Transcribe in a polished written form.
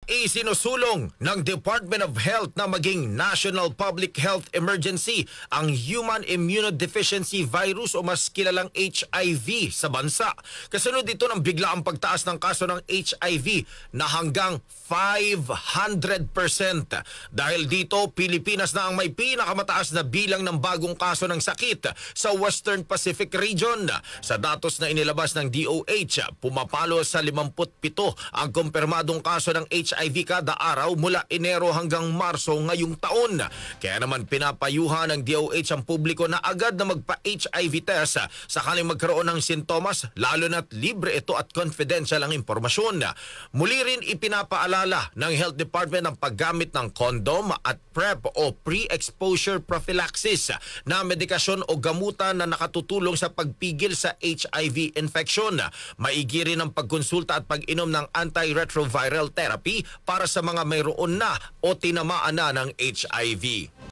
Isinusulong ng Department of Health na maging National Public Health Emergency ang Human Immunodeficiency Virus o mas kilalang HIV sa bansa. Kasunod dito ng biglaang pagtaas ng kaso ng HIV na hanggang 500%. Dahil dito, Pilipinas na ang may pinakamataas na bilang ng bagong kaso ng sakit sa Western Pacific Region. Sa datos na inilabas ng DOH, pumapalo sa 57 ang kumpirmadong kaso ng HIV kada araw mula Enero hanggang Marso ngayong taon. Kaya naman pinapayuhan ng DOH ang publiko na agad na magpa-HIV test sakaling magkaroon ng sintomas, lalo na't libre ito at confidential ang impormasyon. Muli rin ipinapaalala ng Health Department ang paggamit ng kondom at PrEP o pre-exposure prophylaxis na medikasyon o gamutan na nakatutulong sa pagpigil sa HIV infection. Maigi rin ang pagkonsulta at pag-inom ng antiretroviral therapy para sa mga mayroon na o tinamaan na ng HIV.